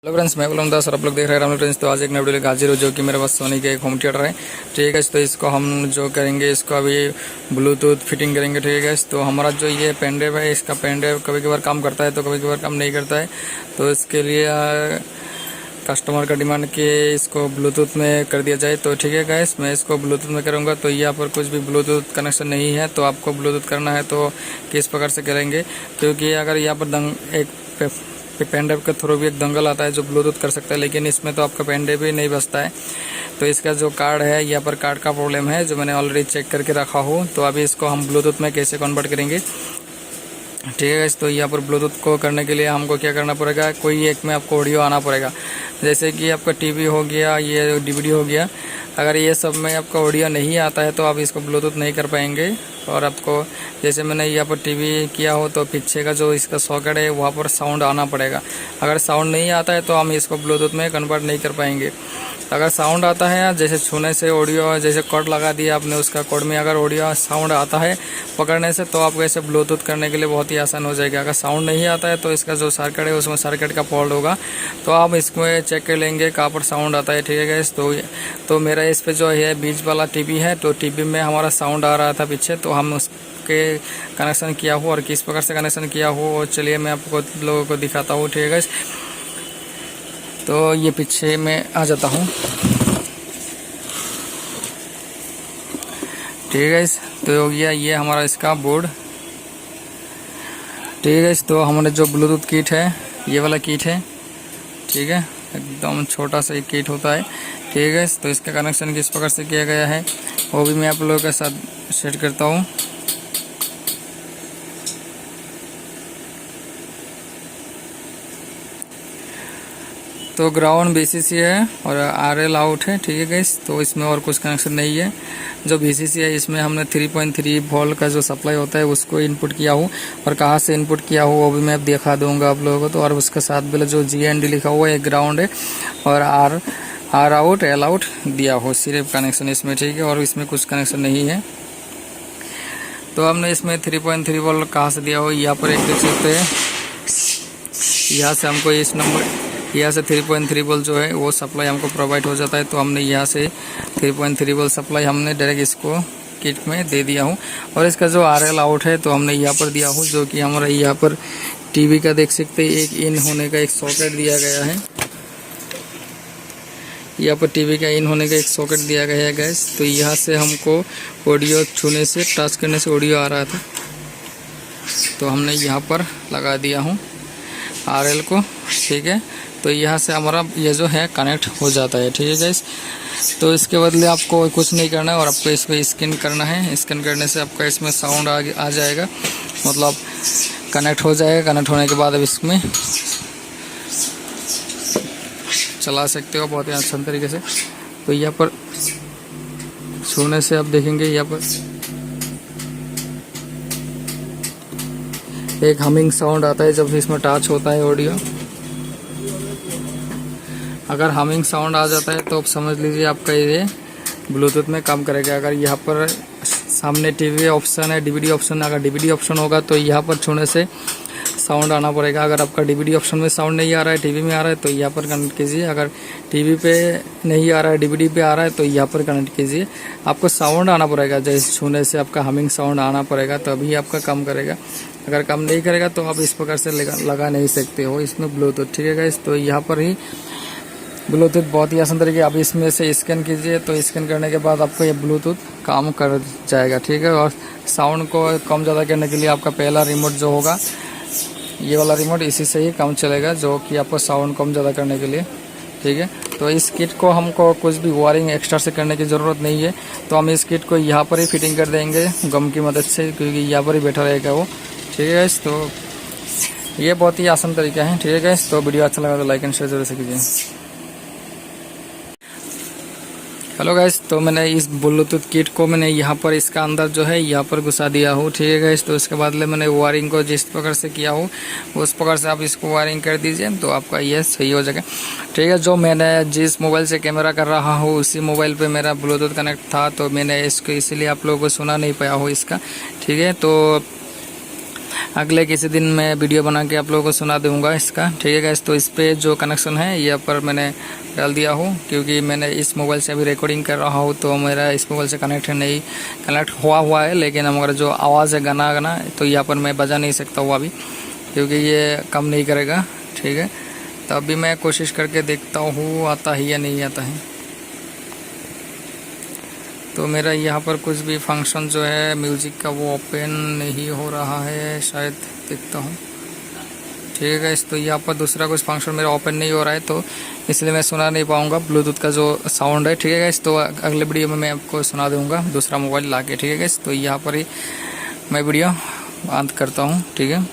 Hello friends, मैं बोलूँ sir, आप लोग देख रहे हैं राम फ्रेंड्स। तो आज एक नई वीडियो लेकर हाजिर हो, जो कि मेरे पास सोनी का एक होम थिएटर है। ठीक है, तो इसको हम जो करेंगे, इसको अभी ब्लूटूथ फिटिंग करेंगे। ठीक है, तो हमारा जो ये पेन ड्राइव है, इसका पेन ड्राइव कभी कभार काम करता है तो कभी कभार काम नहीं करता है। तो इसके लिए कस्टमर का डिमांड कि इसको ब्लूटूथ में कर दिया जाए। तो ठीक है गाइस, मैं इसको ब्लूटूथ में करूँगा। तो यहाँ पर कुछ भी ब्लूटूथ कनेक्शन नहीं है, तो आपको ब्लूटूथ करना है तो किस प्रकार से करेंगे, क्योंकि अगर यहाँ पर एक पेन ड्राइव के थ्रू भी एक दंगल आता है जो ब्लूटूथ कर सकता है, लेकिन इसमें तो आपका पेन ड्राइव ही नहीं बचता है। तो इसका जो कार्ड है, यहाँ पर कार्ड का प्रॉब्लम है, जो मैंने ऑलरेडी चेक करके रखा हूँ। तो अभी इसको हम ब्लूटूथ में कैसे कन्वर्ट करेंगे। ठीक है, तो यहाँ पर ब्लूटूथ को करने के लिए हमको क्या करना पड़ेगा, कोई एक में आपको ऑडियो आना पड़ेगा। जैसे कि आपका टीवी हो गया, ये डीवीडी हो गया, अगर ये सब में आपका ऑडियो नहीं आता है तो आप इसको ब्लूटूथ नहीं कर पाएंगे। और आपको जैसे मैंने यहाँ पर टीवी किया हो तो पीछे का जो इसका सॉकेट है वहाँ पर साउंड आना पड़ेगा। अगर साउंड नहीं आता है तो हम इसको ब्लूटूथ में कन्वर्ट नहीं कर पाएंगे। अगर साउंड आता है, जैसे छूने से ऑडियो, जैसे कॉर्ड लगा दिया आपने, उसका कॉर्ड में अगर ऑडियो साउंड आता है पकड़ने से, तो आपको ऐसे ब्लूटूथ करने के लिए बहुत ही आसान हो जाएगा। अगर साउंड नहीं आता है तो इसका जो सर्किट है उसमें सर्किट का फॉल्ट होगा, तो आप इसमें चेक कर लेंगे कहाँ पर साउंड आता है। ठीक है गाइस, तो मेरा इस पे जो है बीच वाला टीवी है, तो टीवी में हमारा साउंड आ रहा था पीछे, तो हम उसके कनेक्शन किया हो और किस प्रकार से कनेक्शन किया हो, चलिए मैं आपको लोगों को दिखाता हूँ। ठीक है गाइस, तो ये पीछे मैं आ जाता हूँ। ठीक है गाइस, तो हो गया ये हमारा इसका बोर्ड। ठीक है गाइस, तो हमारे जो ब्लूटूथ किट है, ये वाला किट है। ठीक है, एकदम छोटा सा एक किट होता है। ठीक है गाइस, तो इसका कनेक्शन किस प्रकार से किया गया है वो भी मैं आप लोगों के साथ शेयर करता हूँ। तो ग्राउंड बीसीसी है और आरएल आउट है। ठीक है गाइस, तो इसमें और कुछ कनेक्शन नहीं है। जो बीसीसी है इसमें हमने 3.3 वोल्ट का जो सप्लाई होता है उसको इनपुट किया हूँ, और कहाँ से इनपुट किया हूँ वो भी मैं दिखा दूंगा आप लोगों को। तो और उसके साथ भी जो GND लिखा हुआ है, ग्राउंड है, और आर आउट एल आउट दिया हो, सिर्फ कनेक्शन इसमें। ठीक है, और इसमें कुछ कनेक्शन नहीं है। तो हमने इसमें 3.3 वोल्ट कहाँ से दिया हो, यहाँ पर एक देख सकते हैं। यहाँ से हमको इस नंबर, यहाँ से 3.3 वोल्ट जो है वो सप्लाई हमको प्रोवाइड हो जाता है। तो हमने यहाँ से 3.3 वोल्ट सप्लाई हमने डायरेक्ट इसको किट में दे दिया हूँ। और इसका जो RL आउट है तो हमने यहाँ पर दिया हूँ, जो कि हमारा यहाँ पर टीवी का देख सकते हैं, एक इन होने का एक सॉकेट दिया गया है। यहाँ पर टीवी का इन होने का एक सॉकेट दिया गया है गैस। तो यहाँ से हमको ऑडियो छूने से, टच करने से ऑडियो आ रहा था, तो हमने यहाँ पर लगा दिया हूँ RL को। ठीक है, तो यहाँ से हमारा ये जो है कनेक्ट हो जाता है। ठीक है गाइस, तो इसके बदले आपको कुछ नहीं करना है, और आपको इस पर स्कैन करना है। स्कैन करने से आपका इसमें साउंड आ जाएगा, मतलब कनेक्ट हो जाएगा। कनेक्ट होने के बाद अब इसमें चला सकते हो बहुत ही आसान तरीके से। तो यहाँ पर छूने से आप देखेंगे, यहाँ पर एक हमिंग साउंड आता है जब इसमें टच होता है ऑडियो। अगर हमिंग साउंड आ जाता है तो आप समझ लीजिए आपका ये ब्लूटूथ में काम करेगा। अगर यहाँ पर सामने टीवी ऑप्शन है, DVD ऑप्शन, अगर DVD ऑप्शन होगा तो यहाँ पर छूने से साउंड आना पड़ेगा। अगर आपका DVD ऑप्शन में साउंड नहीं आ रहा है, टीवी में आ रहा है, तो यहाँ पर कनेक्ट कीजिए। अगर टीवी पे नहीं आ रहा है, DVD पे आ रहा है, तो यहाँ पर कनेक्ट कीजिए। आपको साउंड आना पड़ेगा, जैसे छूने से आपका हमिंग साउंड आना पड़ेगा, तभी आपका काम करेगा। अगर काम नहीं करेगा तो आप इस प्रकार से लगा नहीं सकते हो इसमें ब्लूटूथ। ठीक है गाइस, तो यहाँ पर ही ब्लूटूथ बहुत ही आसान तरीके। आप इसमें से स्कैन कीजिए, तो स्कैन करने के बाद आपको ये ब्लूटूथ काम कर जाएगा। ठीक है, और साउंड को कम ज़्यादा करने के लिए आपका पहला रिमोट जो होगा, ये वाला रिमोट, इसी से ही काम चलेगा, जो कि आपको साउंड कम ज़्यादा करने के लिए। ठीक है, तो इस किट को हमको कुछ भी वायरिंग एक्स्ट्रा से करने की ज़रूरत नहीं है। तो हम इस किट को यहाँ पर ही फिटिंग कर देंगे गम की मदद से, क्योंकि यहाँ पर ही बैठा रहेगा वो। ठीक है गाइस, तो ये बहुत ही आसान तरीका है। ठीक है गाइस, तो वीडियो अच्छा लगा तो लाइक एंड शेयर जरूर से कीजिए। हेलो गाइस, तो मैंने इस ब्लूटूथ किट को मैंने यहाँ पर इसका अंदर जो है यहाँ पर घुसा दिया हूँ। ठीक है गाइस, तो इसके बाद मैंने वायरिंग को जिस प्रकार से किया हूँ उस प्रकार से आप इसको वायरिंग कर दीजिए, तो आपका ये सही हो जाएगा। ठीक है, जो मैंने जिस मोबाइल से कैमरा कर रहा हूँ उसी मोबाइल पे मेरा ब्लूटूथ कनेक्ट था, तो मैंने इसको इसीलिए आप लोगों को सुना नहीं पाया हो इसका। ठीक है, तो अगले किसी दिन मैं वीडियो बना के आप लोगों को सुना दूंगा इसका, ठीक है गाइस। तो इस पे जो कनेक्शन है ये पर मैंने डाल दिया हूँ, क्योंकि मैंने इस मोबाइल से अभी रिकॉर्डिंग कर रहा हूँ तो मेरा इस मोबाइल से कनेक्ट हुआ है, लेकिन हमारा जो आवाज़ है गाना तो यहाँ पर मैं बजा नहीं सकता हूँ अभी, क्योंकि ये काम नहीं करेगा, ठीक है। तो अभी मैं कोशिश करके देखता हूँ आता है या नहीं आता है। तो मेरा यहाँ पर कुछ भी फंक्शन जो है म्यूज़िक का वो ओपन नहीं हो रहा है, शायद देखता हूँ, ठीक है। तो यहाँ पर दूसरा कुछ फंक्शन मेरा ओपन नहीं हो रहा है, तो इसलिए मैं सुना नहीं पाऊँगा ब्लूटूथ का जो साउंड है, ठीक है गाइस। तो अगले वीडियो में मैं आपको सुना दूँगा दूसरा मोबाइल ला के, ठीक है गाइस। तो यहाँ पर ही मैं वीडियो अंत करता हूँ, ठीक है।